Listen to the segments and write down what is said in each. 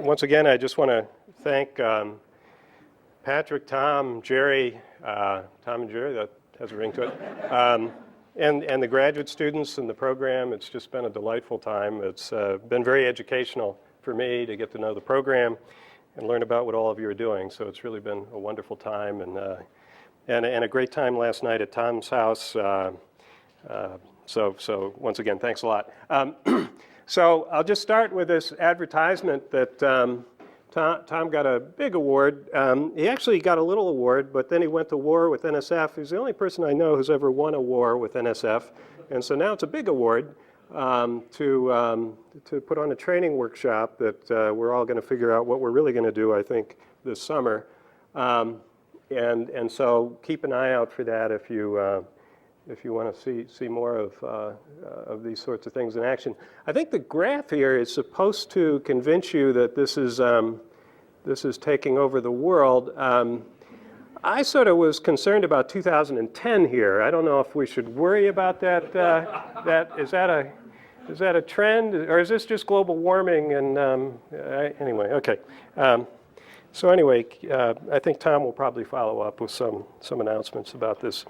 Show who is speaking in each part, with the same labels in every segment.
Speaker 1: once again, I just want to thank Patrick, Tom, Jerry, Tom and Jerry, that has a ring to it, and the graduate students in the program. It's just been a delightful time. It's been very educational for me to get to know the program and learn about what all of you are doing. So it's really been a wonderful time and a great time last night at Tom's house. So once again, thanks a lot. So I'll just start with this advertisement that Tom got a big award. He actually got a little award, but then he went to war with NSF. He's the only person I know who's ever won a war with NSF. And so now it's a big award to put on a training workshop that we're all going to figure out what we're really going to do, I think, this summer. And so keep an eye out for that if you want to see more of these sorts of things in action. I think the graph here is supposed to convince you that this is taking over the world. I sort of was concerned about 2010 here. I don't know if we should worry about that. Is that a trend, or is this just global warming? And anyway, okay. So anyway, I think Tom will probably follow up with some announcements about this.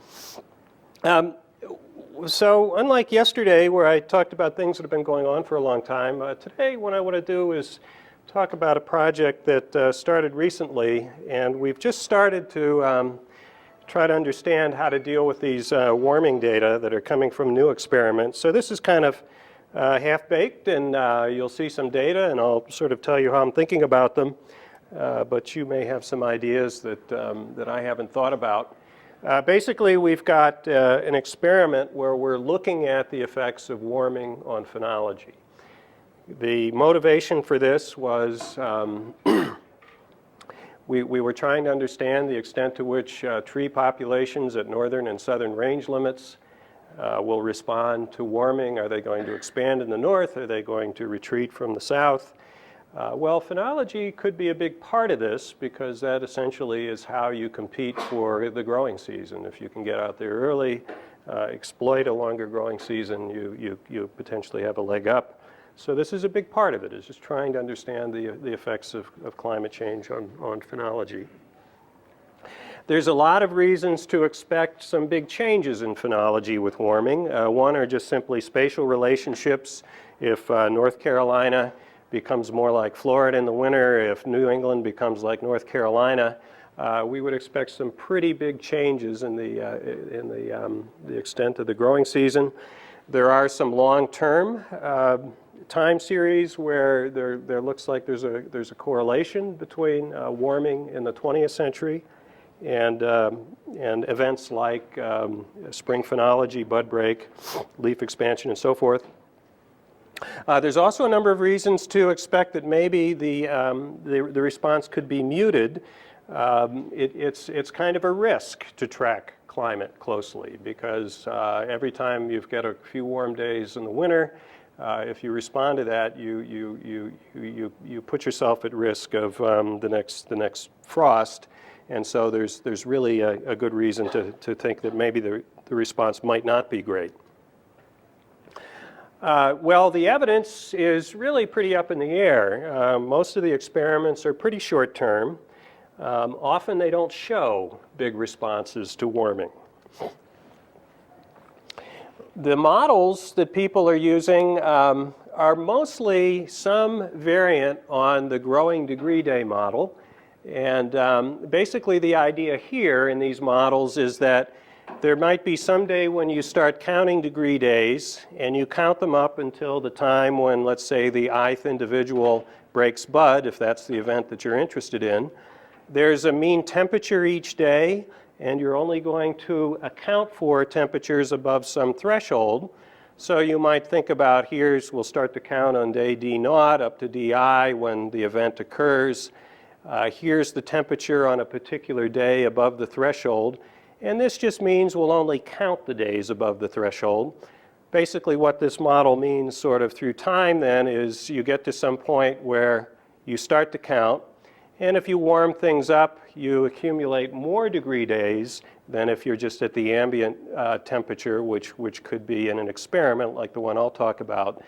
Speaker 1: So unlike yesterday, where I talked about things that have been going on for a long time, today what I want to do is talk about a project that started recently, and we've just started to try to understand how to deal with these warming data that are coming from new experiments. So this is kind of half-baked, and you'll see some data, and I'll sort of tell you how I'm thinking about them, but you may have some ideas that I haven't thought about. Basically, we've got an experiment where we're looking at the effects of warming on phenology. The motivation for this was we were trying to understand the extent to which tree populations at northern and southern range limits will respond to warming. Are they going to expand in the north? Are they going to retreat from the south? Well, phenology could be a big part of this because that essentially is how you compete for the growing season. If you can get out there early, exploit a longer growing season, you potentially have a leg up. So this is a big part of it, is just trying to understand the effects of climate change on phenology. There's a lot of reasons to expect some big changes in phenology with warming. One are just simply spatial relationships. If North Carolina becomes more like Florida in the winter, if New England becomes like North Carolina, we would expect some pretty big changes in the extent of the growing season. There are some long-term time series where there looks like there's a correlation between warming in the 20th century and events like spring phenology, bud break, leaf expansion, and so forth. There's also a number of reasons to expect that maybe the response could be muted. It's kind of a risk to track climate closely because every time you've got a few warm days in the winter, if you respond to that, you put yourself at risk of the next frost, and so there's really a good reason to think that maybe the response might not be great. Well, the evidence is really pretty up in the air. Most of the experiments are pretty short term. Often they don't show big responses to warming. The models that people are using are mostly some variant on the growing degree day model. And basically the idea here in these models is that there might be some day when you start counting degree days and you count them up until the time when, let's say, the ith individual breaks bud, if that's the event that you're interested in. There's a mean temperature each day, and you're only going to account for temperatures above some threshold. So you might think about we'll start to count on day D0 up to DI when the event occurs. Here's the temperature on a particular day above the threshold. And this just means we'll only count the days above the threshold. Basically what this model means sort of through time then is you get to some point where you start to count And if you warm things up, you accumulate more degree days than if you're just at the ambient temperature, which could be in an experiment like the one I'll talk about.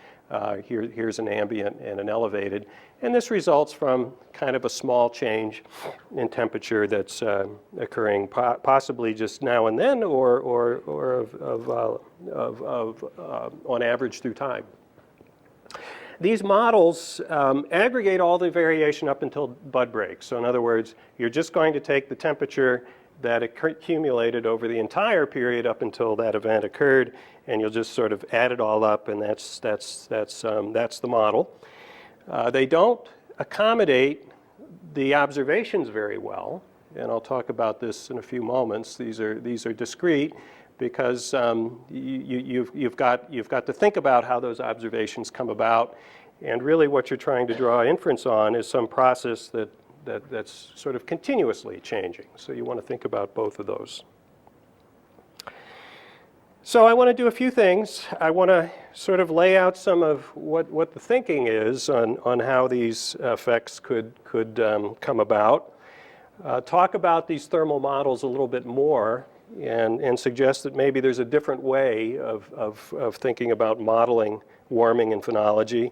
Speaker 1: Here's an ambient and an elevated. And this results from kind of a small change in temperature that's occurring possibly just now and then or on average through time. These models aggregate all the variation up until bud break. So in other words, you're just going to take the temperature that accumulated over the entire period up until that event occurred, and you'll just sort of add it all up, and that's the model. They don't accommodate the observations very well, and I'll talk about this in a few moments. These are discrete because you've got to think about how those observations come about, and really what you're trying to draw inference on is some process that's sort of continuously changing. So you want to think about both of those. So I want to do a few things. I want to sort of lay out some of what the thinking is on how these effects could come about. Talk about these thermal models a little bit more and suggest that maybe there's a different way of thinking about modeling warming in phenology.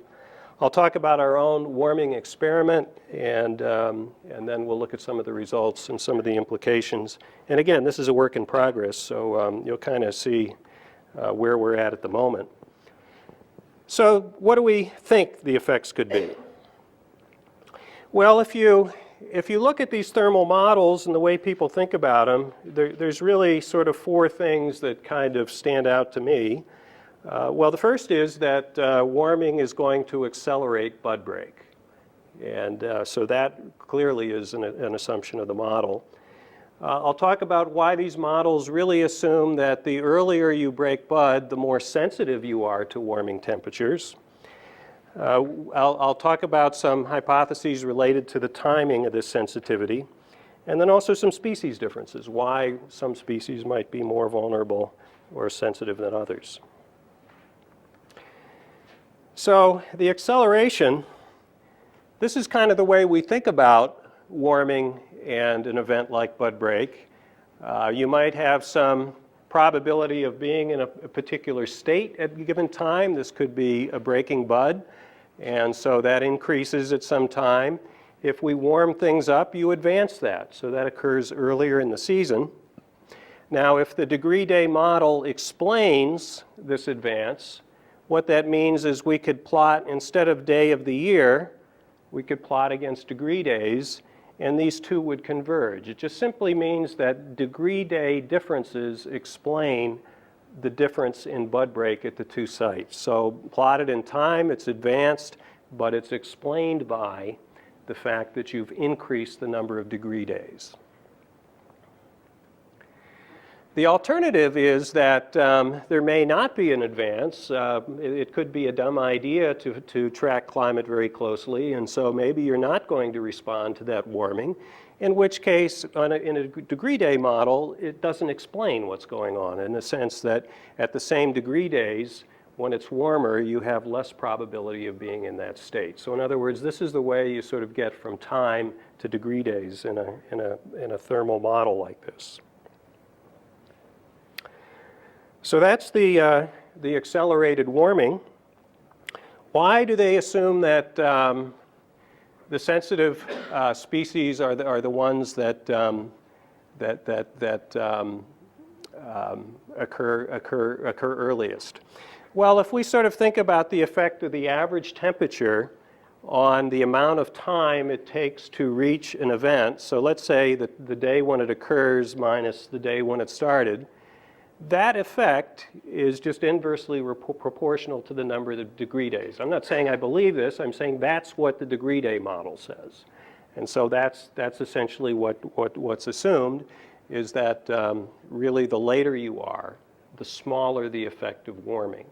Speaker 1: I'll talk about our own warming experiment, and then we'll look at some of the results and some of the implications. And again, this is a work in progress, so you'll kind of see where we're at the moment. So what do we think the effects could be? Well, if you look at these thermal models and the way people think about them, there's really sort of four things that kind of stand out to me. Well, the first is that warming is going to accelerate bud break. And so that clearly is an assumption of the model. I'll talk about why these models really assume that the earlier you break bud, the more sensitive you are to warming temperatures. I'll talk about some hypotheses related to the timing of this sensitivity, and then also some species differences, why some species might be more vulnerable or sensitive than others. So the acceleration, this is kind of the way we think about warming and an event like bud break. You might have some probability of being in a particular state at a given time. This could be a breaking bud, and so that increases at some time. If we warm things up, you advance that, so that occurs earlier in the season. Now, if the degree day model explains this advance, what that means is we could plot, instead of day of the year, we could plot against degree days, and these two would converge. It just simply means that degree day differences explain the difference in bud break at the two sites. So plotted in time, it's advanced, but it's explained by the fact that you've increased the number of degree days. The alternative is that there may not be an advance. It could be a dumb idea to track climate very closely, and so maybe you're not going to respond to that warming, in which case, in a degree day model, it doesn't explain what's going on, in the sense that at the same degree days, when it's warmer, you have less probability of being in that state. So in other words, this is the way you sort of get from time to degree days in a thermal model like this. So that's the accelerated warming. Why do they assume that the sensitive species are the ones that occur earliest? Well, if we sort of think about the effect of the average temperature on the amount of time it takes to reach an event, so let's say that the day when it occurs minus the day when it started, that effect is just inversely proportional to the number of degree days. I'm not saying I believe this, I'm saying that's what the degree day model says. And so that's essentially what's assumed, is that really the later you are, the smaller the effect of warming.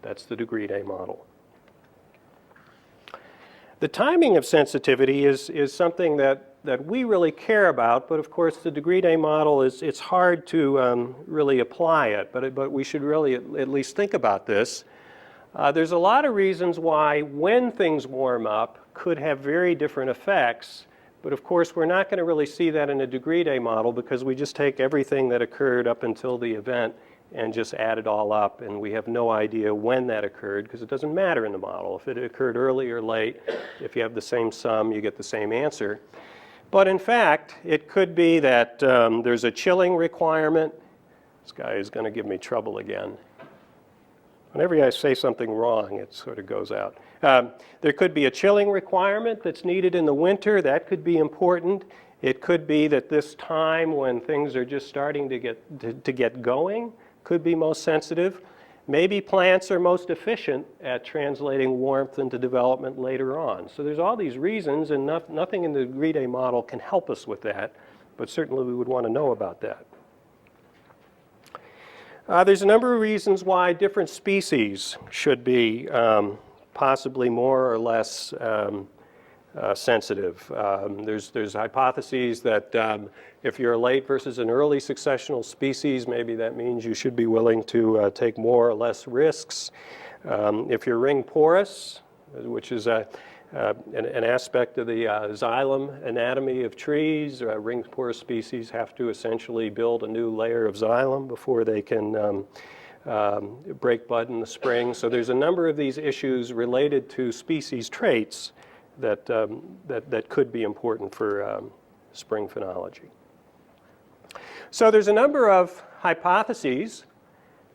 Speaker 1: That's the degree day model. The timing of sensitivity is something that we really care about, but of course the degree day model it's hard to really apply it, but we should really at least think about this. There's a lot of reasons why when things warm up could have very different effects But of course, we're not going to really see that in a degree day model because we just take everything that occurred up until the event and just add it all up, and we have no idea when that occurred because it doesn't matter in the model. If it occurred early or late, if you have the same sum, you get the same answer. But in fact, it could be that there's a chilling requirement. This guy is going to give me trouble again. Whenever I say something wrong, it sort of goes out. There could be a chilling requirement that's needed in the winter. That could be important. It could be that this time when things are just starting to get going could be most sensitive. Maybe plants are most efficient at translating warmth into development later on. So there's all these reasons, and nothing in the degree day model can help us with that, but certainly we would want to know about that. There's a number of reasons why different species should be possibly more or less sensitive. There's hypotheses that if you're a late versus an early successional species, maybe that means you should be willing to take more or less risks. If you're ring porous, which is an aspect of the xylem anatomy of trees, ring porous species have to essentially build a new layer of xylem before they can break bud in the spring. So there's a number of these issues related to species traits that could be important for spring phenology. So there's a number of hypotheses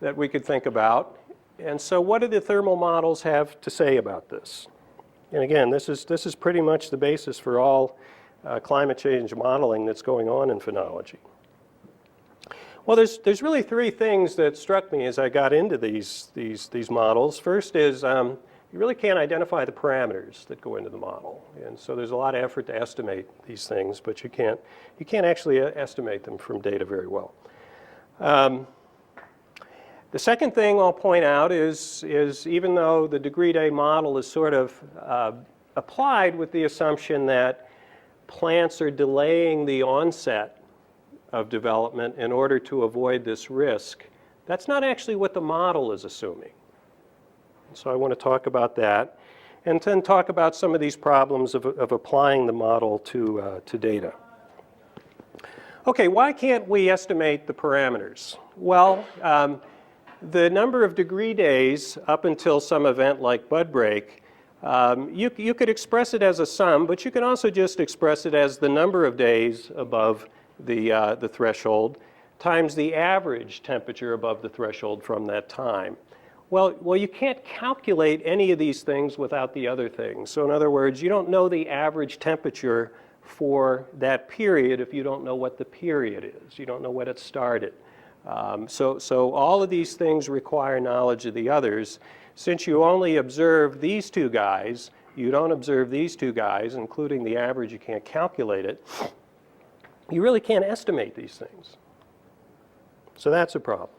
Speaker 1: that we could think about. And so what do the thermal models have to say about this? And again, this is pretty much the basis for all climate change modeling that's going on in phenology. Well, there's really three things that struck me as I got into these models. First is you really can't identify the parameters that go into the model. And so there's a lot of effort to estimate these things, but you can't actually estimate them from data very well. The second thing I'll point out is even though the degree day model is sort of applied with the assumption that plants are delaying the onset of development in order to avoid this risk, that's not actually what the model is assuming. So I want to talk about that and then talk about some of these problems of applying the model to data. Okay, why can't we estimate the parameters? Well, the number of degree days up until some event like bud break, you could express it as a sum, but you can also just express it as the number of days above the threshold times the average temperature above the threshold from that time. Well, you can't calculate any of these things without the other things. So in other words, you don't know the average temperature for that period if you don't know what the period is. You don't know when it started. So all of these things require knowledge of the others. Since you only observe these two guys, you don't observe these two guys, including the average, you can't calculate it. You really can't estimate these things. So that's a problem.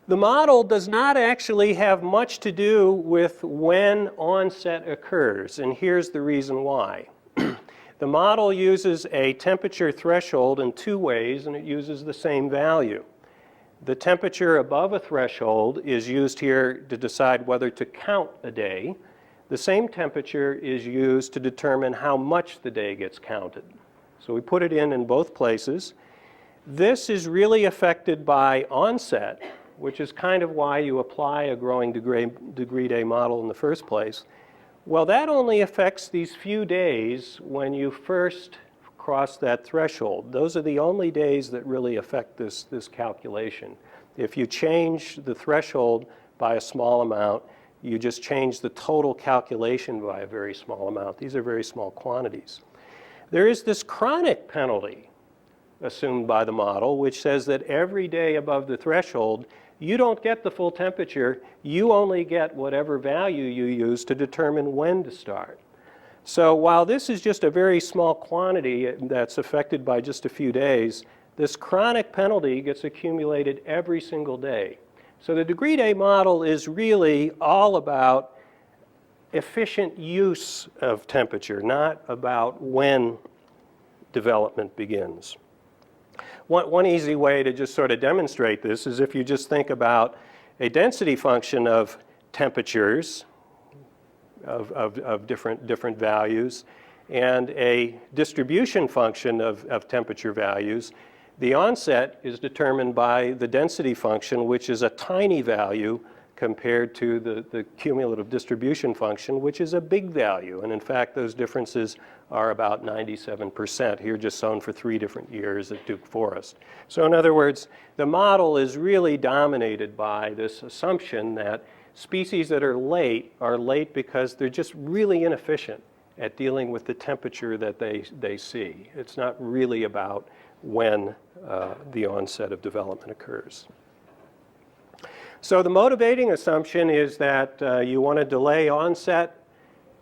Speaker 1: The model does not actually have much to do with when onset occurs, and here's the reason why. The model uses a temperature threshold in two ways, and it uses the same value. The temperature above a threshold is used here to decide whether to count a day. The same temperature is used to determine how much the day gets counted. So we put it in both places. This is really affected by onset, which is kind of why you apply a growing degree day model in the first place. Well, that only affects these few days when you first cross that threshold. Those are the only days that really affect this calculation. If you change the threshold by a small amount, you just change the total calculation by a very small amount. These are very small quantities. There is this chronic penalty assumed by the model, which says that every day above the threshold, you don't get the full temperature. You only get whatever value you use to determine when to start. So while this is just a very small quantity that's affected by just a few days, this chronic penalty gets accumulated every single day. So the degree day model is really all about efficient use of temperature, not about when development begins. One easy way to just sort of demonstrate this is if you just think about a density function of temperatures of different values, and a distribution function of temperature values. The onset is determined by the density function, which is a tiny value compared to the cumulative distribution function, which is a big value. And in fact, those differences are about 97%, here just shown for 3 different years at Duke Forest. So in other words, the model is really dominated by this assumption that species that are late because they're just really inefficient at dealing with the temperature that they see. It's not really about when the onset of development occurs. So the motivating assumption is that you want to delay onset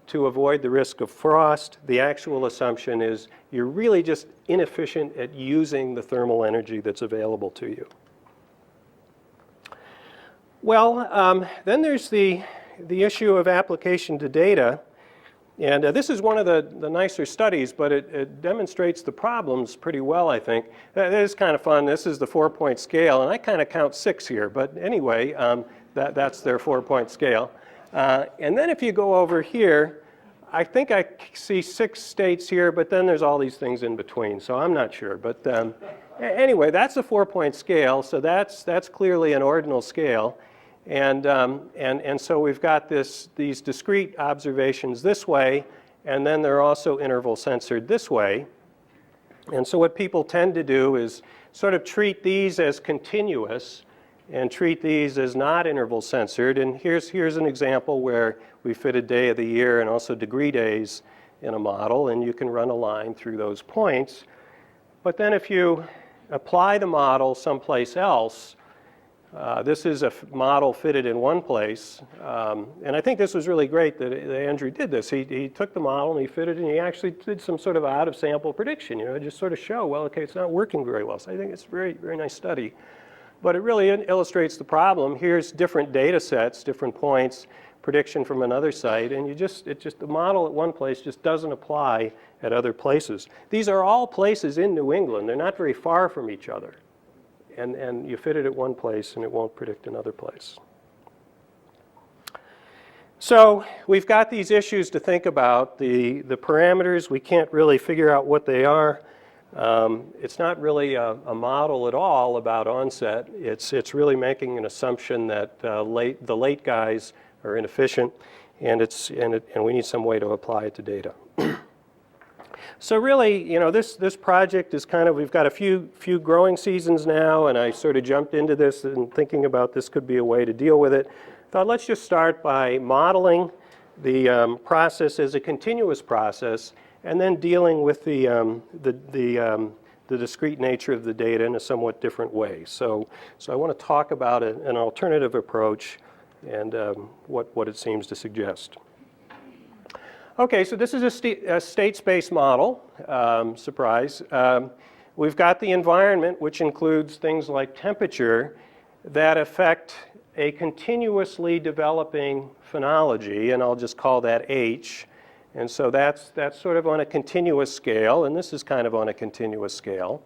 Speaker 1: to avoid the risk of frost. The actual assumption is you're really just inefficient at using the thermal energy that's available to you. Well, then there's the issue of application to data. And this is one of the nicer studies, but it demonstrates the problems pretty well, I think. It is kind of fun. This is the 4-point scale, and I kind of count 6 here. But anyway, that's their 4-point scale. And then if you go over here, I think I see 6 states here, but then there's all these things in between, so I'm not sure. But anyway, that's a 4-point scale, so that's clearly an ordinal scale. And so we've got these discrete observations this way, and then they're also interval censored this way. And so what people tend to do is sort of treat these as continuous and treat these as not interval censored. And here's an example where we fitted day of the year and also degree days in a model, and you can run a line through those points. But then if you apply the model someplace else, this is a model fitted in one place, and I think this was really great that Andrew did this. He took the model and he fitted it, and he actually did some sort of out-of-sample prediction, just sort of show, well, okay, it's not working very well. So I think it's a very, very nice study. But it really illustrates the problem. Here's different data sets, different points, prediction from another site, and the model at one place just doesn't apply at other places. These are all places in New England. They're not very far from each other. And you fit it at one place and it won't predict another place. So we've got these issues to think about. The parameters, we can't really figure out what they are. It's not really a model at all about onset. It's really making an assumption that the late guys are inefficient, and we need some way to apply it to data. So really, this project is kind of, we've got a few growing seasons now, and I sort of jumped into this and thinking about this could be a way to deal with it. Thought let's just start by modeling the process as a continuous process, and then dealing with the discrete nature of the data in a somewhat different way. So I want to talk about an alternative approach and what it seems to suggest. Okay, so this is a state space model, surprise. We've got the environment, which includes things like temperature, that affect a continuously developing phenology, and I'll just call that H. And so that's sort of on a continuous scale, and this is kind of on a continuous scale.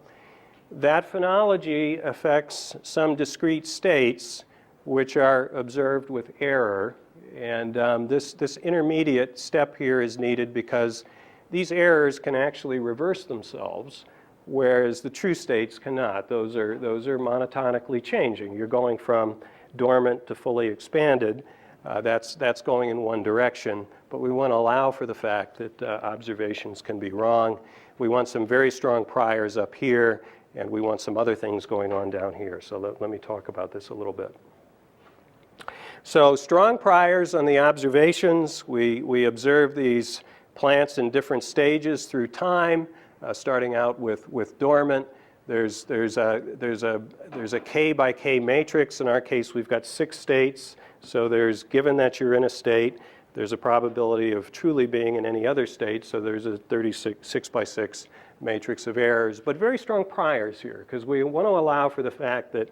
Speaker 1: That phenology affects some discrete states, which are observed with error. And this intermediate step here is needed because these errors can actually reverse themselves, whereas the true states cannot. Those are monotonically changing. You're going from dormant to fully expanded. That's going in one direction, but we want to allow for the fact that observations can be wrong. We want some very strong priors up here, and we want some other things going on down here. So let me talk about this a little bit. So strong priors on the observations. We observe these plants in different stages through time, starting out with dormant. There's a K by K matrix. In our case, we've got 6 states. So given that you're in a state, there's a probability of truly being in any other state. So there's a 36 by 6 matrix of errors, but very strong priors here, because we want to allow for the fact that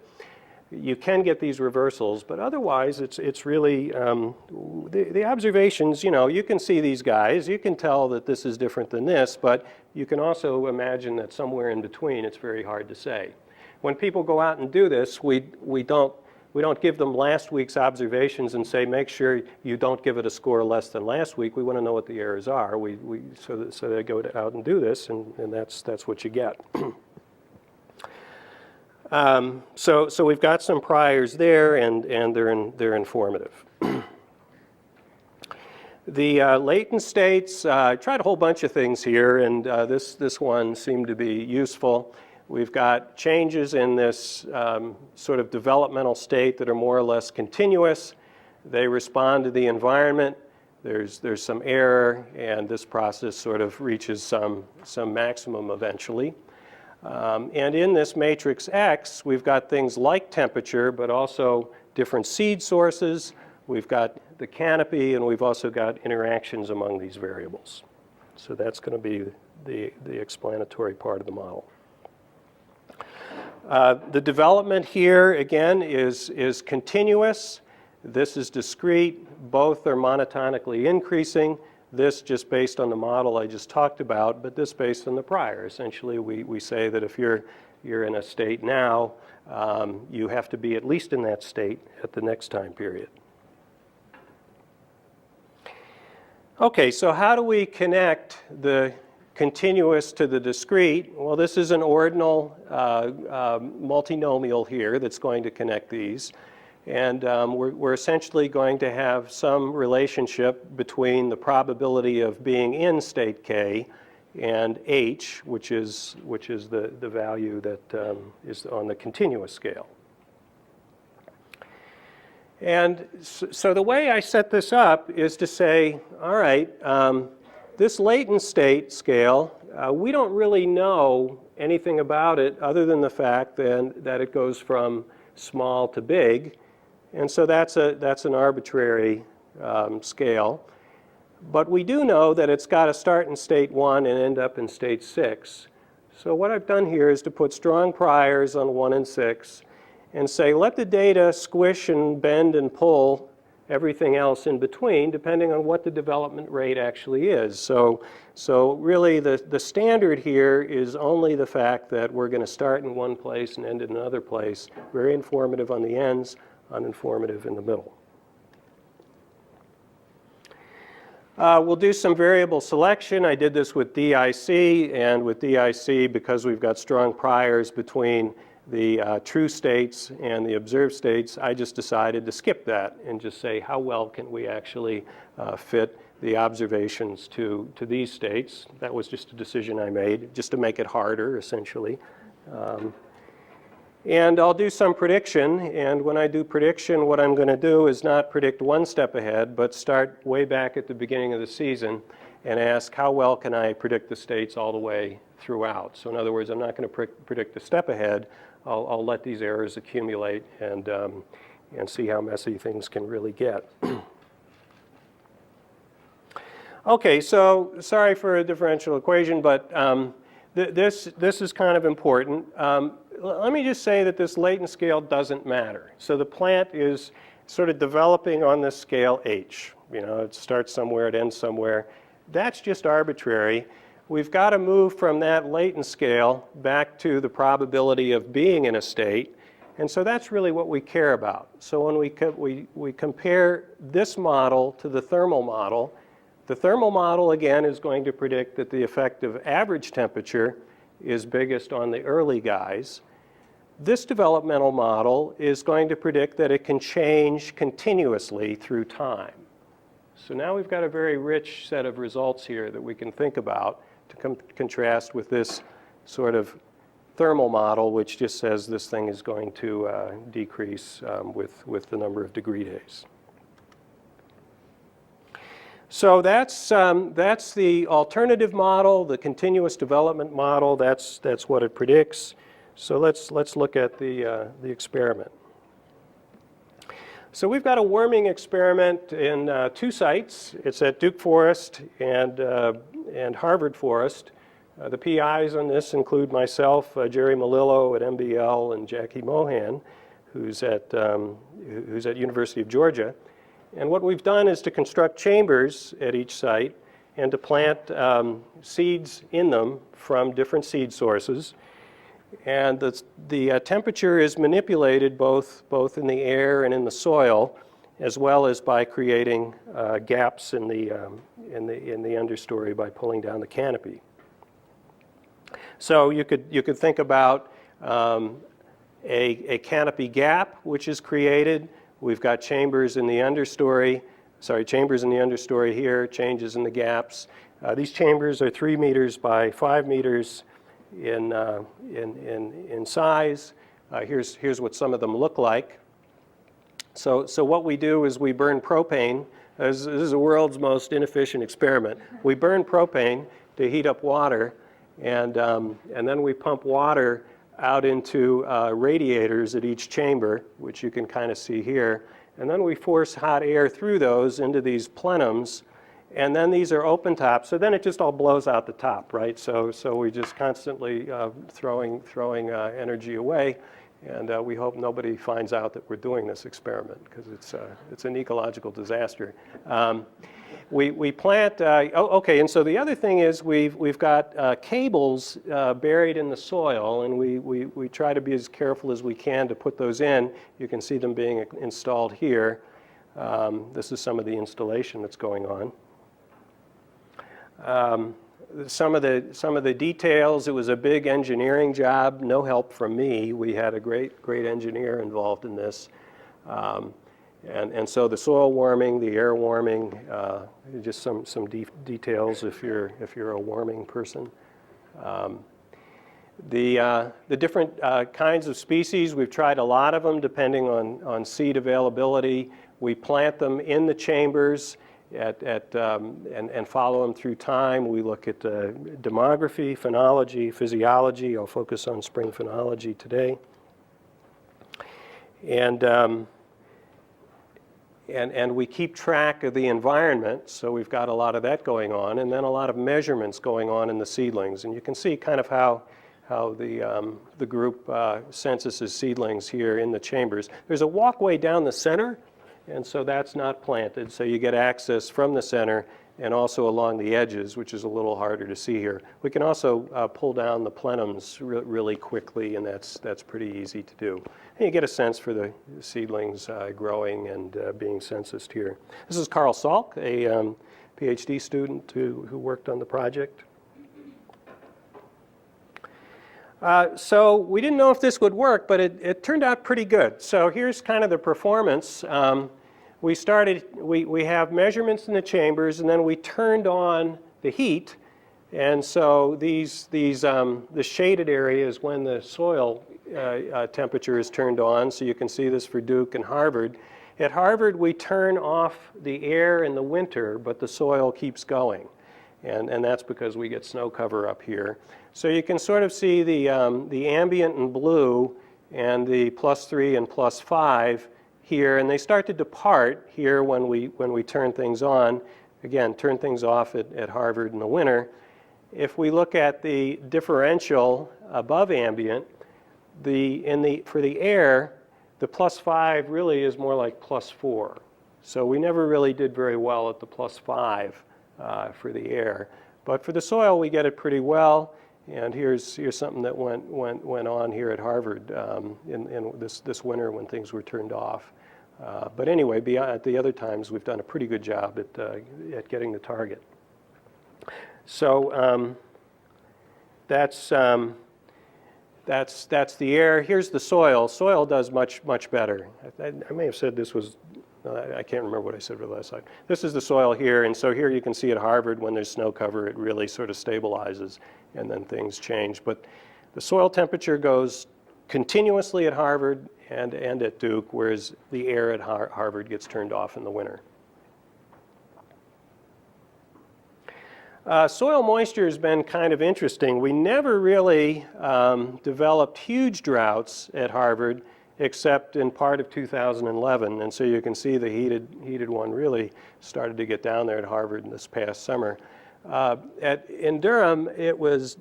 Speaker 1: you can get these reversals, but otherwise it's really, the observations, you can see these guys, you can tell that this is different than this, but you can also imagine that somewhere in between it's very hard to say. When people go out and do this, we don't we don't give them last week's observations and say, make sure you don't give it a score less than last week. We want to know what the errors are. So they go out and do this, and that's what you get. So we've got some priors there, and they're informative. The latent states, I tried a whole bunch of things here, and this one seemed to be useful. We've got changes in this sort of developmental state that are more or less continuous. They respond to the environment. There's some error, and this process sort of reaches some maximum eventually. And in this matrix X, we've got things like temperature, but also different seed sources. We've got the canopy, and we've also got interactions among these variables. So that's going to be the explanatory part of the model. The development here, again, is continuous. This is discrete. Both are monotonically increasing. This just based on the model I just talked about, but this based on the prior. Essentially, we say that if you're in a state now, you have to be at least in that state at the next time period. Okay, so how do we connect the continuous to the discrete? Well, this is an ordinal multinomial here that's going to connect these. And we're essentially going to have some relationship between the probability of being in state K and H, which is the value that is on the continuous scale. And so the way I set this up is to say, all right, this latent state scale, we don't really know anything about it other than the fact that it goes from small to big. And so that's an arbitrary scale. But we do know that it's got to start in state 1 and end up in state 6. So what I've done here is to put strong priors on 1 and 6 and say, let the data squish and bend and pull everything else in between, depending on what the development rate actually is. So really, the standard here is only the fact that we're going to start in one place and end in another place. Very informative on the ends, uninformative in the middle. We'll do some variable selection. I did this with DIC, and with DIC, because we've got strong priors between the true states and the observed states, I just decided to skip that and just say, how well can we actually fit the observations to these states? That was just a decision I made, just to make it harder, essentially. And I'll do some prediction, and when I do prediction, what I'm going to do is not predict one step ahead, but start way back at the beginning of the season and ask, how well can I predict the states all the way throughout? So in other words, I'm not going to predict a step ahead. I'll let these errors accumulate and see how messy things can really get. Okay, so sorry for a differential equation, but this is kind of important. Let me just say that this latent scale doesn't matter. So the plant is sort of developing on this scale H. You know, it starts somewhere, it ends somewhere. That's just arbitrary. We've got to move from that latent scale back to the probability of being in a state. And so that's really what we care about. So when we compare this model to the thermal model, the thermal model, again, is going to predict that the effective average temperature is biggest on the early guys. This developmental model is going to predict that it can change continuously through time. So now we've got a very rich set of results here that we can think about to contrast with this sort of thermal model, which just says this thing is going to decrease with the number of degree days. So that's the alternative model, the continuous development model. That's what it predicts. So let's look at the experiment. So we've got a worming experiment in 2 sites. It's at Duke Forest and Harvard Forest. The PIs on this include myself, Jerry Melillo at MBL, and Jackie Mohan, who's at University of Georgia. And what we've done is to construct chambers at each site and to plant seeds in them from different seed sources. And the temperature is manipulated both in the air and in the soil, as well as by creating gaps in the understory by pulling down the canopy. So you could think about a canopy gap which is created. We've got chambers in the understory, chambers in the understory here, changes in the gaps. These chambers are 3 meters by 5 meters in size. Here's what some of them look like. So what we do is we burn propane. This is the world's most inefficient experiment. We burn propane to heat up water, and then we pump water out into radiators at each chamber, which you can kind of see here. And then we force hot air through those into these plenums. And then these are open tops, so then it just all blows out the top, right? So we just constantly throwing energy away, and we hope nobody finds out that we're doing this experiment, because it's an ecological disaster. We plant. Okay, and so the other thing is we've got cables buried in the soil, and we try to be as careful as we can to put those in. You can see them being installed here. This is some of the installation that's going on. Some of the details, it was a big engineering job, no help from me. We had a great engineer involved in this. And so the soil warming, the air warming, just some details if you're a warming person. The different kinds of species, we've tried a lot of them depending on seed availability. We plant them in the chambers and follow them through time. We look at demography, phenology, physiology. I'll focus on spring phenology today. And we keep track of the environment, so we've got a lot of that going on, and then a lot of measurements going on in the seedlings. And you can see kind of how the group censuses seedlings here in the chambers. There's a walkway down the center, and so that's not planted, so you get access from the center and also along the edges, which is a little harder to see here. We can also pull down the plenums really quickly, and that's pretty easy to do. And you get a sense for the seedlings growing and being censused here. This is Carl Salk, a PhD student who worked on the project. So we didn't know if this would work, but it turned out pretty good. So here's kind of the performance. We have measurements in the chambers, and then we turned on the heat. And so the shaded area is when the soil temperature is turned on. So you can see this for Duke and Harvard. At Harvard, we turn off the air in the winter, but the soil keeps going. And that's because we get snow cover up here. So you can sort of see the ambient in blue and the +3 and +5 here, and they start to depart here when we turn things on. Again, turn things off at Harvard in the winter. If we look at the differential above ambient, for the air, the +5 really is more like +4. So we never really did very well at the +5 for the air. But for the soil, we get it pretty well. And here's something that went on here at Harvard in this winter when things were turned off. But anyway, at the other times, we've done a pretty good job at getting the target. So that's the air. Here's the soil. Soil does much better. I may have said this was. I can't remember what I said for the last slide. This is the soil here, and so here you can see at Harvard when there's snow cover, it really sort of stabilizes, and then things change. But the soil temperature goes continuously at Harvard and at Duke, whereas the air at Harvard gets turned off in the winter. Soil moisture has been kind of interesting. We never really developed huge droughts at Harvard, except in part of 2011. And so you can see the heated one really started to get down there at Harvard this past summer. In Durham, it was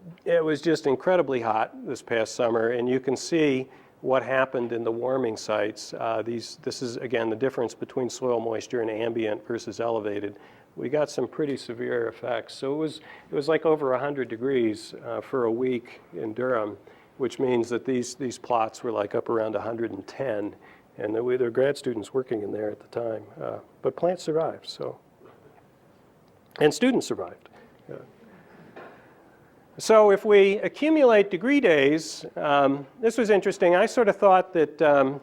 Speaker 1: just incredibly hot this past summer, and you can see what happened in the warming sites. This is, again, the difference between soil moisture and ambient versus elevated. We got some pretty severe effects. So it was like over 100 degrees for a week in Durham. which means that these plots were like up around 110, and there were grad students working in there at the time. But plants survived, so, and students survived. So if we accumulate degree days, this was interesting. I sort of thought that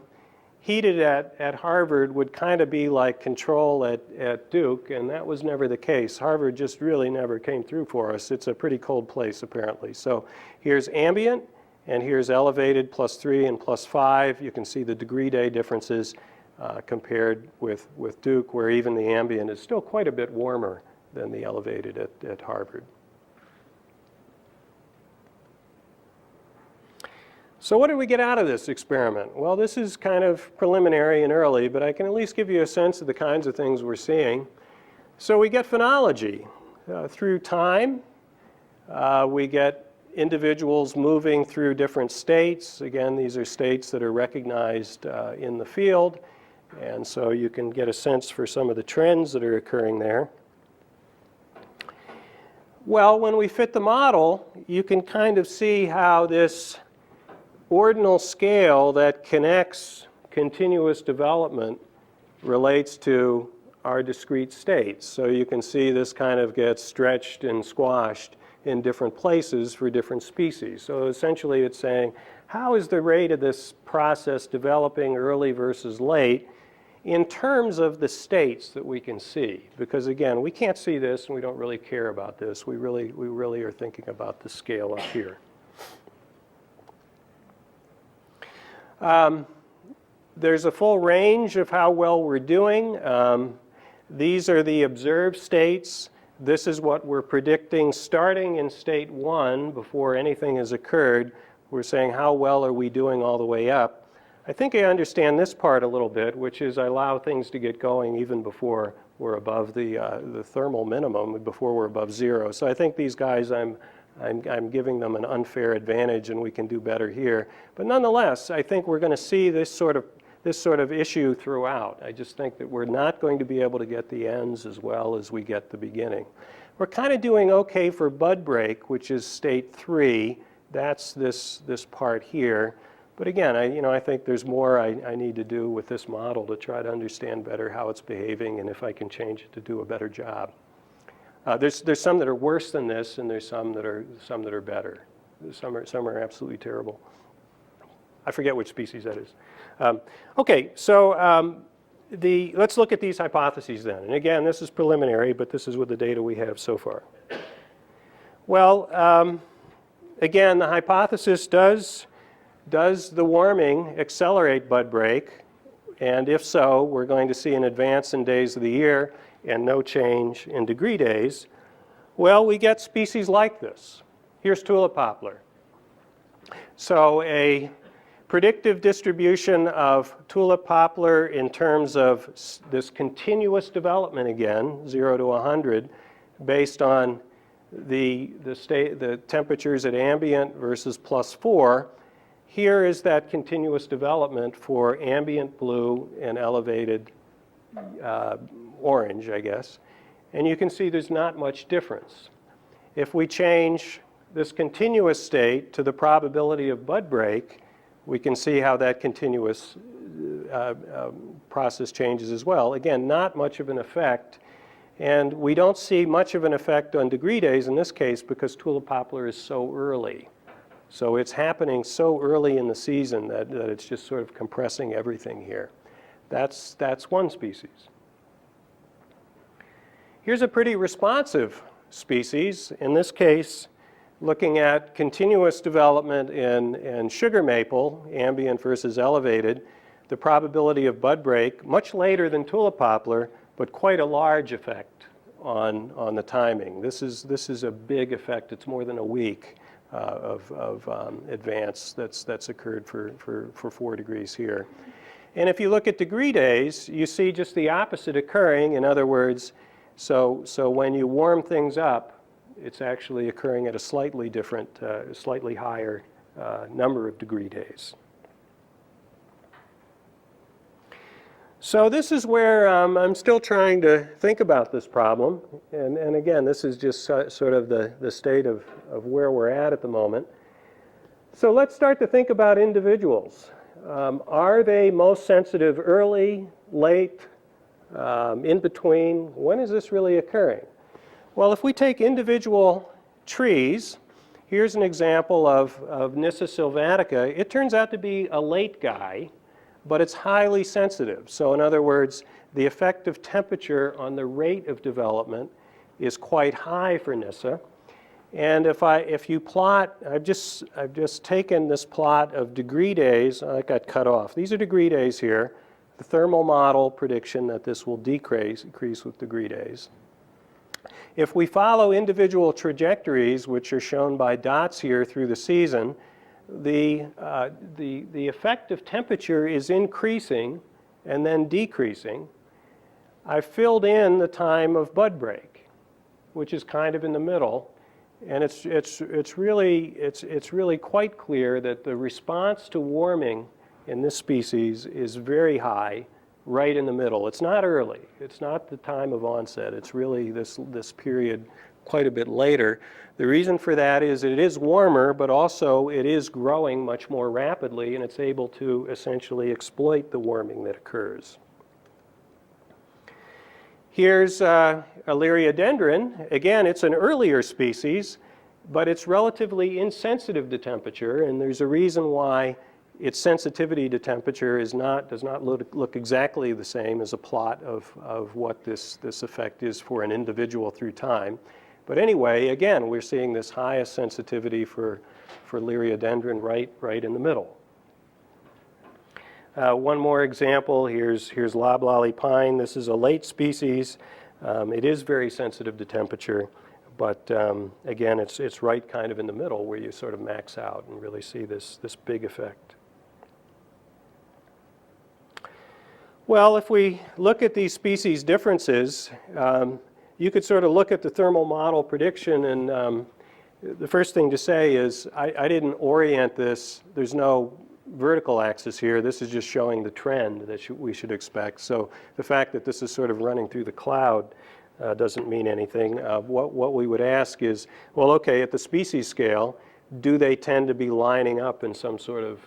Speaker 1: heated at Harvard would kind of be like control at Duke, and that was never the case. Harvard just really never came through for us. It's a pretty cold place, apparently. So here's ambient, and here's elevated +3 and +5. You can see the degree day differences compared with Duke, where even the ambient is still quite a bit warmer than the elevated at Harvard. So what did we get out of this experiment? Well, this is kind of preliminary and early, but I can at least give you a sense of the kinds of things we're seeing. So we get phenology. Through time, we get individuals moving through different states. Again, these are states that are recognized in the field, and so you can get a sense for some of the trends that are occurring there. Well, when we fit the model, you can kind of see how this ordinal scale that connects continuous development relates to our discrete states. So you can see this kind of gets stretched and squashed in different places for different species. So essentially it's saying, how is the rate of this process developing early versus late in terms of the states that we can see? Because again, we can't see this and we don't really care about this. We really are thinking about the scale up here. There's a full range of how well we're doing. These are the observed states. This is what we're predicting starting in state 1 before anything has occurred. We're saying how well are we doing all the way up. I think I understand this part a little bit, which is I allow things to get going even before we're above the thermal minimum, before we're above 0. So I think these guys, I'm giving them an unfair advantage and we can do better here. But nonetheless, I think we're going to see this sort of issue throughout. I just think that we're not going to be able to get the ends as well as we get the beginning. We're kind of doing okay for bud break, which is state 3. That's this part here. But again, I think there's more I need to do with this model to try to understand better how it's behaving and if I can change it to do a better job. There's some that are worse than this, and there's some that are better. Some are absolutely terrible. I forget which species that is. Okay, so let's look at these hypotheses then. And again, this is preliminary, but this is with the data we have so far. Well, again, the hypothesis does the warming accelerate bud break? And if so, we're going to see an advance in days of the year and no change in degree days. Well, we get species like this. Here's tulip poplar. So a predictive distribution of tulip poplar in terms of this continuous development again, 0 to 100, based on the temperatures at ambient versus +4. Here is that continuous development for ambient blue and elevated orange, I guess. And you can see there's not much difference. If we change this continuous state to the probability of bud break, we can see how that continuous process changes as well. Again, not much of an effect. And we don't see much of an effect on degree days in this case because tulip poplar is so early. So it's happening so early in the season that it's just sort of compressing everything here. That's one species. Here's a pretty responsive species. In this case, looking at continuous development in sugar maple, ambient versus elevated, the probability of bud break, much later than tulip poplar, but quite a large effect on the timing. This is a big effect. It's more than a week of advance that's occurred for 4 degrees here. And if you look at degree days, you see just the opposite occurring. In other words, so when you warm things up, it's actually occurring at a slightly different, slightly higher number of degree days. So this is where I'm still trying to think about this problem. And again, this is just sort of the state of where we're at the moment. So let's start to think about individuals. Are they most sensitive early, late, in between? When is this really occurring? Well, if we take individual trees, here's an example of Nyssa sylvatica. It turns out to be a late guy, but it's highly sensitive. So in other words, the effect of temperature on the rate of development is quite high for Nyssa. And if you plot, I've just taken this plot of degree days. I got cut off. These are degree days here. The thermal model prediction that this will increase with degree days. If we follow individual trajectories, which are shown by dots here through the season, the effect of temperature is increasing and then decreasing. I've filled in the time of bud break, which is kind of in the middle. And it's really quite clear that the response to warming in this species is very high, right in the middle. It's not early. It's not the time of onset. It's really this period quite a bit later. The reason for that is it is warmer, but also it is growing much more rapidly, and it's able to essentially exploit the warming that occurs. Here's a Liriodendron. Again, it's an earlier species, but it's relatively insensitive to temperature, and there's a reason why its sensitivity to temperature does not look exactly the same as a plot of what this effect is for an individual through time. But anyway, again, we're seeing this highest sensitivity for Liriodendron right in the middle. One more example, here's loblolly pine. This is a late species. It is very sensitive to temperature, but again, it's right kind of in the middle where you sort of max out and really see this big effect. Well, if we look at these species differences, you could sort of look at the thermal model prediction, and the first thing to say is I didn't orient this. There's no vertical axis here. This is just showing the trend that we should expect. So the fact that this is sort of running through the cloud doesn't mean anything. What we would ask is, well, okay, at the species scale, do they tend to be lining up in some sort of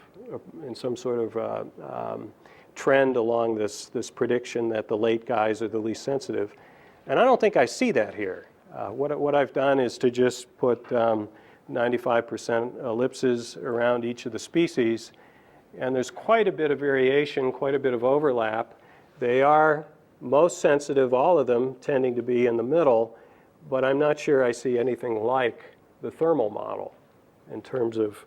Speaker 1: trend along this prediction that the late guys are the least sensitive? And I don't think I see that here. What I've done is to just put 95% ellipses around each of the species, and there's quite a bit of variation, quite a bit of overlap. They are most sensitive, all of them, tending to be in the middle, but I'm not sure I see anything like the thermal model in terms of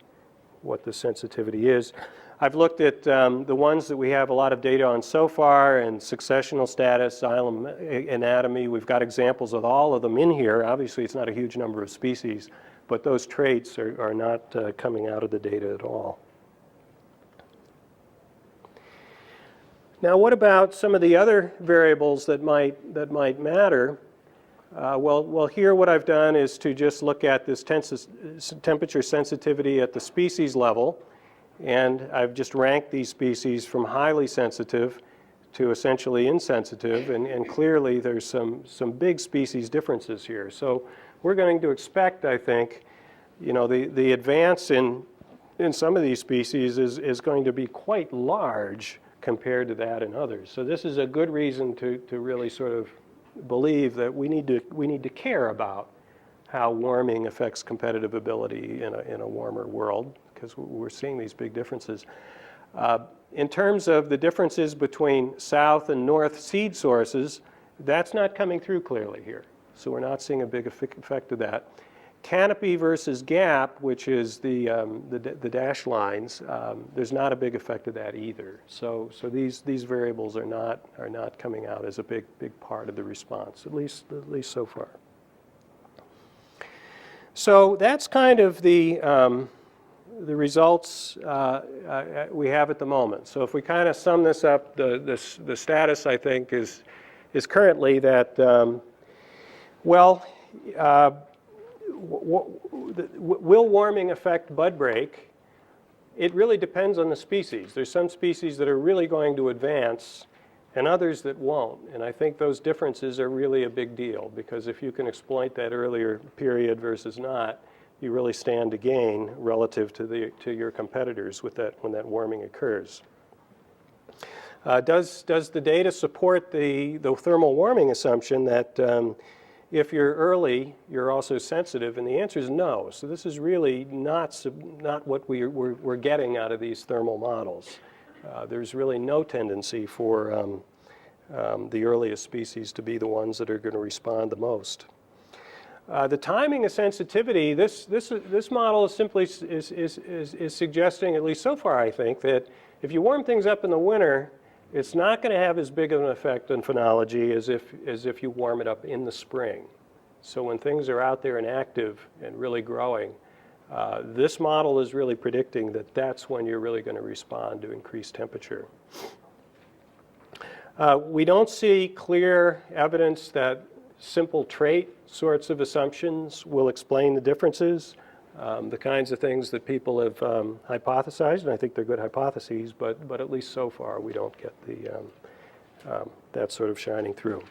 Speaker 1: what the sensitivity is. I've looked at the ones that we have a lot of data on so far, and successional status, xylem anatomy. We've got examples of all of them in here. Obviously, it's not a huge number of species, but those traits are not coming out of the data at all. Now, what about some of the other variables that might matter? Well, here what I've done is to just look at this temperature sensitivity at the species level, and I've just ranked these species from highly sensitive to essentially insensitive, and clearly there's some big species differences here. So we're going to expect, I think, the advance in some of these species is going to be quite large compared to that in others. So this is a good reason to really sort of believe that we need to care about how warming affects competitive ability in a warmer world, because we're seeing these big differences. In terms of the differences between south and north seed sources, that's not coming through clearly here. So we're not seeing a big effect of that. Canopy versus gap, which is the dashed lines, there's not a big effect of that either. So these variables are not coming out as a big part of the response, at least so far. So that's kind of the results we have at the moment. So if we kind of sum this up, the status, I think, is currently that, will warming affect bud break? It really depends on the species. There's some species that are really going to advance and others that won't. And I think those differences are really a big deal, because if you can exploit that earlier period versus not, you really stand to gain relative to your competitors with that when that warming occurs. Does the data support the thermal warming assumption that if you're early, you're also sensitive? And the answer is no. So this is really not what we're getting out of these thermal models. There's really no tendency for the earliest species to be the ones that are going to respond the most. The timing of sensitivity, this model is simply suggesting, at least so far I think, that if you warm things up in the winter, it's not going to have as big of an effect on phenology as if you warm it up in the spring. So when things are out there and active and really growing, this model is really predicting that that's when you're really going to respond to increased temperature. We don't see clear evidence that simple trait sorts of assumptions will explain the differences. The kinds of things that people have hypothesized, and I think they're good hypotheses, but at least so far we don't get that sort of shining through.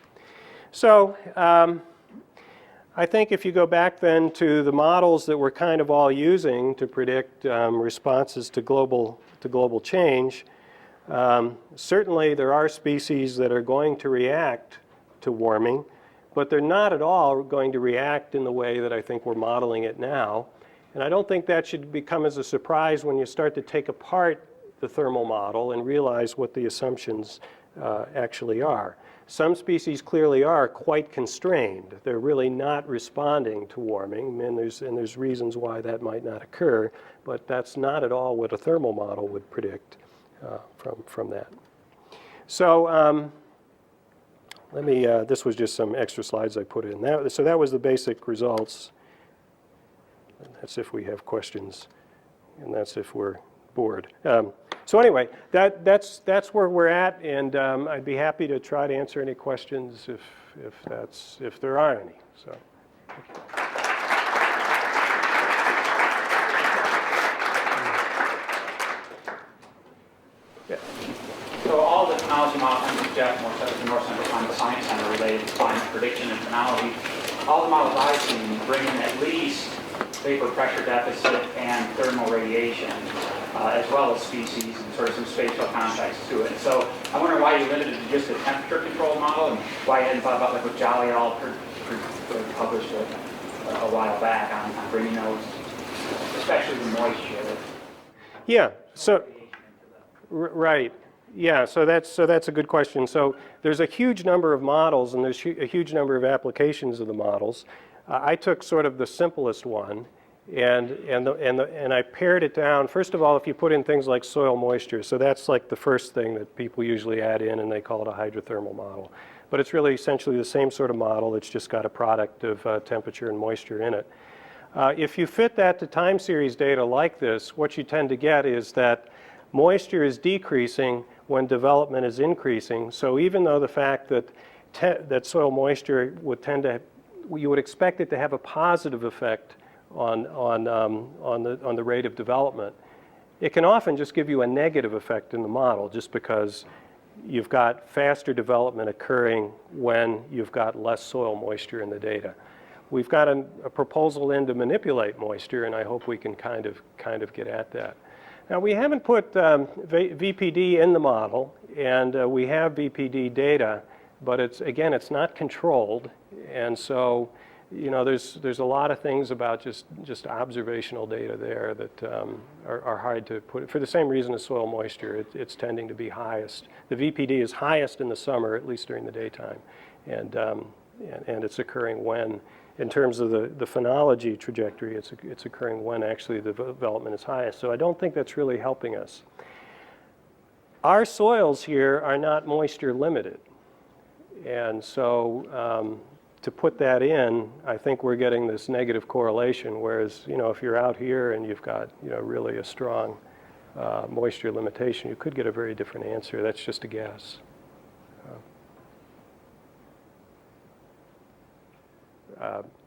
Speaker 1: So I think if you go back then to the models that we're kind of all using to predict responses to global change, certainly there are species that are going to react to warming, but they're not at all going to react in the way that I think we're modeling it now. And I don't think that should become as a surprise when you start to take apart the thermal model and realize what the assumptions actually are. Some species clearly are quite constrained. They're really not responding to warming, and there's reasons why that might not occur, but that's not at all what a thermal model would predict from that. So this was just some extra slides I put in. So that was the basic results. And that's if we have questions, and that's if we're bored. So anyway, that's where we're at, and I'd be happy to try to answer any questions if there are any. So. Yeah.
Speaker 2: So all the phenology models, I'm Jeff Morse at the North Central Climate Science Center related to climate prediction and phenology. All the models I've seen bring in at least vapor pressure deficit and thermal radiation, as well as species and sort of some spatial context to it. So I wonder why you limited it to just a temperature control model, and why you hadn't thought about like what Jolly all published a while back on bringing those, especially the moisture.
Speaker 1: Yeah. So right. Yeah. So that's a good question. So there's a huge number of models, and there's a huge number of applications of the models. I took sort of the simplest one, and I pared it down. First of all, if you put in things like soil moisture, so that's like the first thing that people usually add in, and they call it a hydrothermal model. But it's really essentially the same sort of model. It's just got a product of temperature and moisture in it. If you fit that to time series data like this, what you tend to get is that moisture is decreasing when development is increasing. So even though the fact that soil moisture would tend to, you would expect it to have a positive effect on the rate of development, it can often just give you a negative effect in the model, just because you've got faster development occurring when you've got less soil moisture in the data. We've got a proposal in to manipulate moisture, and I hope we can kind of get at that. Now, we haven't put VPD in the model, and we have VPD data, but it's not controlled, and so there's a lot of things about just observational data there that are hard to put, for the same reason as soil moisture. It's tending to be highest. The VPD is highest in the summer, at least during the daytime, and it's occurring when, in terms of the phenology trajectory, it's occurring when actually the development is highest. So I don't think that's really helping us. Our soils here are not moisture limited, and so to put that in, I think we're getting this negative correlation, whereas if you're out here and you've got really a strong moisture limitation, you could get a very different answer. That's just a guess.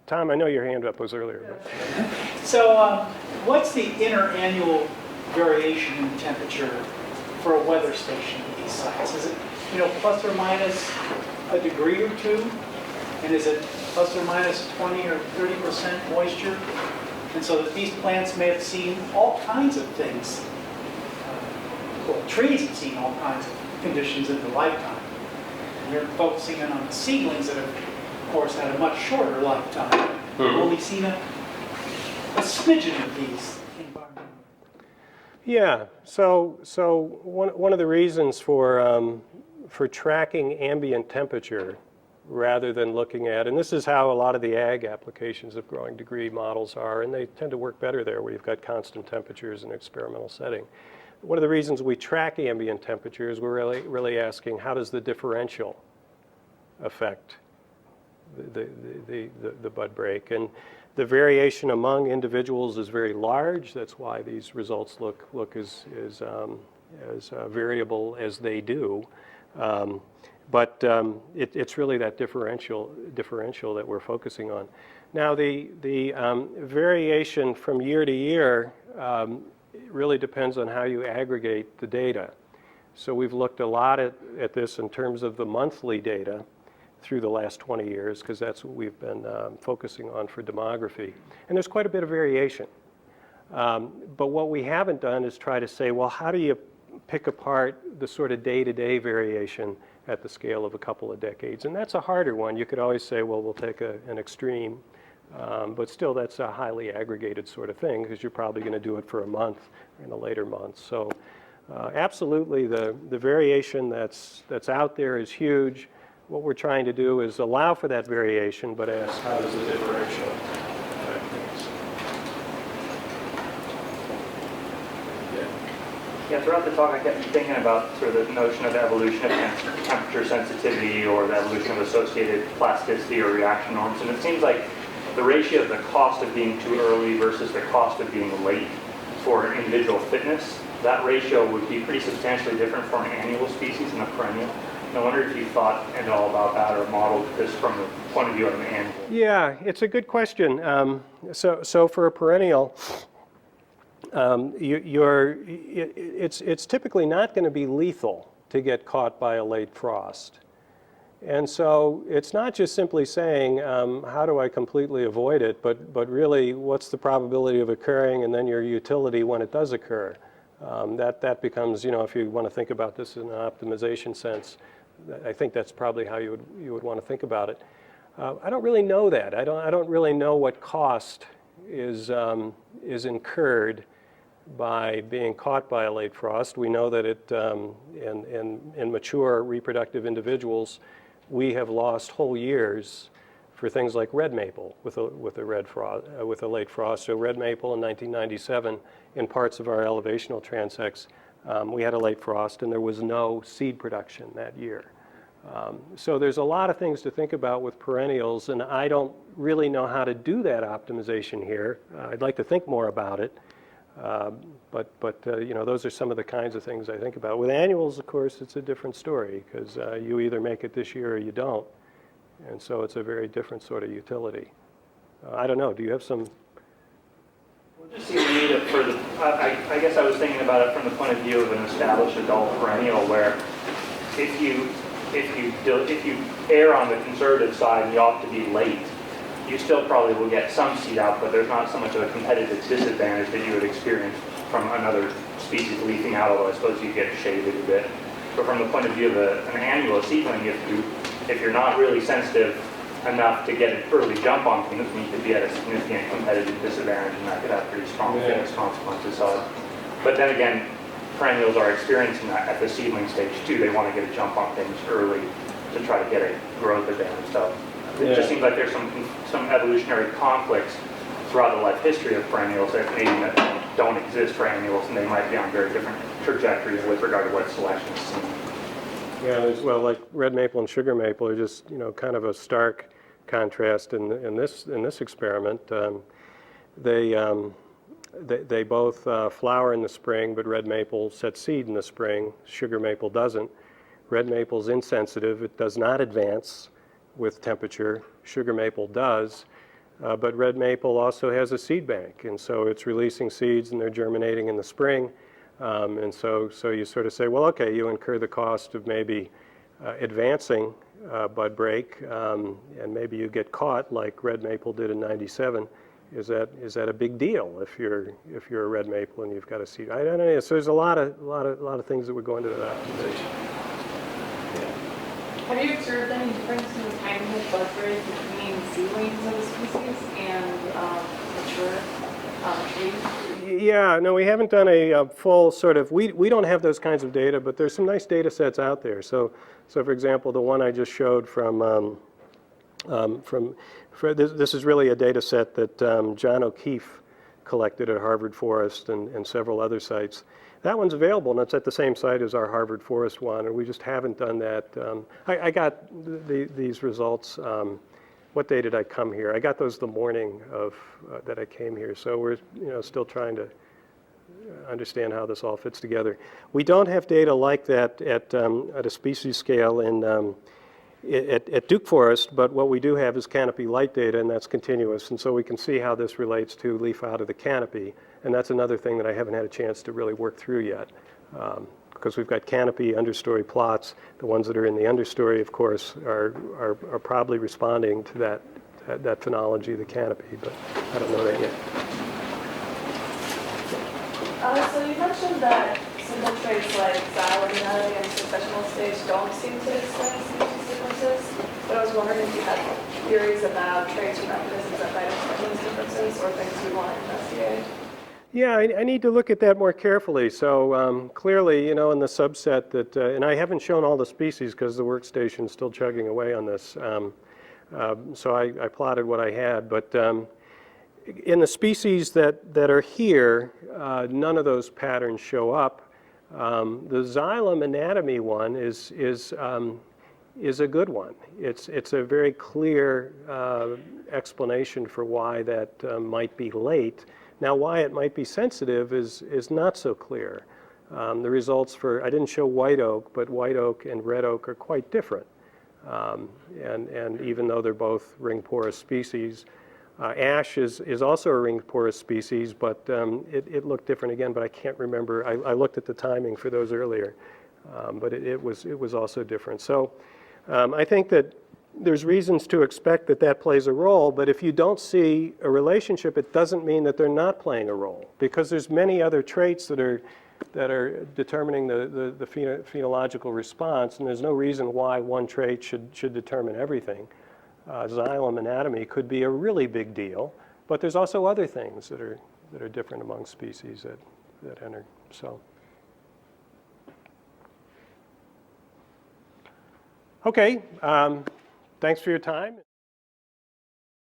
Speaker 1: Tom, I know your hand up was earlier. But.
Speaker 3: So what's the interannual variation in temperature for a weather station of these sites? Is it plus or minus a degree or two? And is it plus or minus 20 or 30% moisture? And so that these plants may have seen all kinds of things. Well, trees have seen all kinds of conditions in their lifetime. And we're focusing in on the seedlings that have, of course, had a much shorter lifetime. We've only seen a smidgen of these environmental.
Speaker 1: Yeah, so one of the reasons for tracking ambient temperature rather than looking at, and this is how a lot of the ag applications of growing degree models are, and they tend to work better there where you've got constant temperatures in an experimental setting. One of the reasons we track ambient temperatures, we're really asking how does the differential affect the bud break. And the variation among individuals is very large. That's why these results look as variable as they do. But it's really that differential that we're focusing on. Now the variation from year to year really depends on how you aggregate the data. So we've looked a lot at this in terms of the monthly data through the last 20 years, because that's what we've been focusing on for demography. And there's quite a bit of variation. But what we haven't done is try to say, well, how do you pick apart the sort of day-to-day variation at the scale of a couple of decades? And that's a harder one. You could always say, well, we'll take an extreme. But still, that's a highly aggregated sort of thing, because you're probably going to do it for a month in the later months. So absolutely, the variation that's out there is huge. What we're trying to do is allow for that variation, but ask how does the differential affect things.
Speaker 4: Yeah, throughout the talk I kept thinking about sort of the notion of evolution of temperature sensitivity or the evolution of associated plasticity or reaction norms, and it seems like the ratio of the cost of being too early versus the cost of being late for individual fitness, that ratio would be pretty substantially different for an annual species and a perennial. And I wonder if you thought at all about that or modeled this from the point of view of an annual.
Speaker 1: Yeah, it's a good question. So for a perennial, it's typically not going to be lethal to get caught by a late frost. And so it's not just simply saying, how do I completely avoid it, but really what's the probability of occurring, and then your utility when it does occur. That becomes, if you want to think about this in an optimization sense, I think that's probably how you would want to think about it. I don't really know that. I don't really know what cost is incurred by being caught by a late frost. We know that in mature reproductive individuals, we have lost whole years for things like red maple with a late frost. So red maple in 1997, in parts of our elevational transects, we had a late frost and there was no seed production that year. So there's a lot of things to think about with perennials, and I don't really know how to do that optimization here. I'd like to think more about it, but those are some of the kinds of things I think about. With annuals, of course, it's a different story, because you either make it this year or you don't, and so it's a very different sort of utility. I don't know. Do you have some?
Speaker 4: Well, just seems to me that for the, I guess I was thinking about it from the point of view of an established adult perennial, where if you err on the conservative side and you opt to be late, you still probably will get some seed out, but there's not so much of a competitive disadvantage that you would experience from another species leafing out, although I suppose you get shaded a bit. But from the point of view of an annual seedling, if you're not really sensitive enough to get an early jump on things, then you could be at a significant competitive disadvantage, and that could have pretty strong fitness consequences. But then again, perennials are experiencing that at the seedling stage too. They want to get a jump on things early to try to get a growth advantage. So it just seems like there's some evolutionary conflicts throughout the life history of perennials that maybe don't exist for annuals, and they might be on very different trajectories with regard to what selection is seen.
Speaker 1: Yeah, like red maple and sugar maple are just kind of a stark contrast in this experiment. They both flower in the spring, but red maple sets seed in the spring. Sugar maple doesn't. Red maple's insensitive. It does not advance with temperature. Sugar maple does. But red maple also has a seed bank, and so it's releasing seeds and they're germinating in the spring. And so you sort of say, well, okay, you incur the cost of maybe advancing bud break, and maybe you get caught like red maple did in '97, is that a big deal if you're a red maple and you've got a seed? I don't know. So there's a lot of things that would go into that optimization.
Speaker 5: Have you observed any difference in the timing of bud rate between seedlings of a species and mature trees?
Speaker 1: Yeah, no, we haven't done a full sort of, we don't have those kinds of data, but there's some nice data sets out there. So for example, the one I just showed from this is really a data set that John O'Keefe collected at Harvard Forest and several other sites. That one's available, and it's at the same site as our Harvard Forest one, and we just haven't done that. I got these results. What day did I come here? I got those the morning of that I came here, so we're still trying to understand how this all fits together. We don't have data like that at a species scale at Duke Forest, but what we do have is canopy light data, and that's continuous, and so we can see how this relates to leaf out of the canopy, and that's another thing that I haven't had a chance to really work through yet, because we've got canopy understory plots. The ones that are in the understory, of course, are probably responding to that phenology of the canopy, but I don't know that yet.
Speaker 5: So you mentioned that simple traits like xylem and successional stage don't seem to explain species differences, but I was wondering if you had theories about traits or mechanisms that might explain those differences or things you want to investigate.
Speaker 1: Yeah, I need to look at that more carefully. So clearly, in the subset that, and I haven't shown all the species because the workstation's still chugging away on this. So I plotted what I had, but in the species that are here, none of those patterns show up. The xylem anatomy one is a good one. It's a very clear explanation for why that might be late. Now, why it might be sensitive is not so clear. The results for, I didn't show white oak, but white oak and red oak are quite different. And even though they're both ring porous species, ash is also a ring porous species, but it looked different again, but I can't remember. I looked at the timing for those earlier, but it was also different. So I think that there's reasons to expect that plays a role, but if you don't see a relationship, it doesn't mean that they're not playing a role, because there's many other traits that are determining the phenological response, and there's no reason why one trait should determine everything. Xylem anatomy could be a really big deal, but there's also other things that are different among species that enter. So, okay, thanks for your time.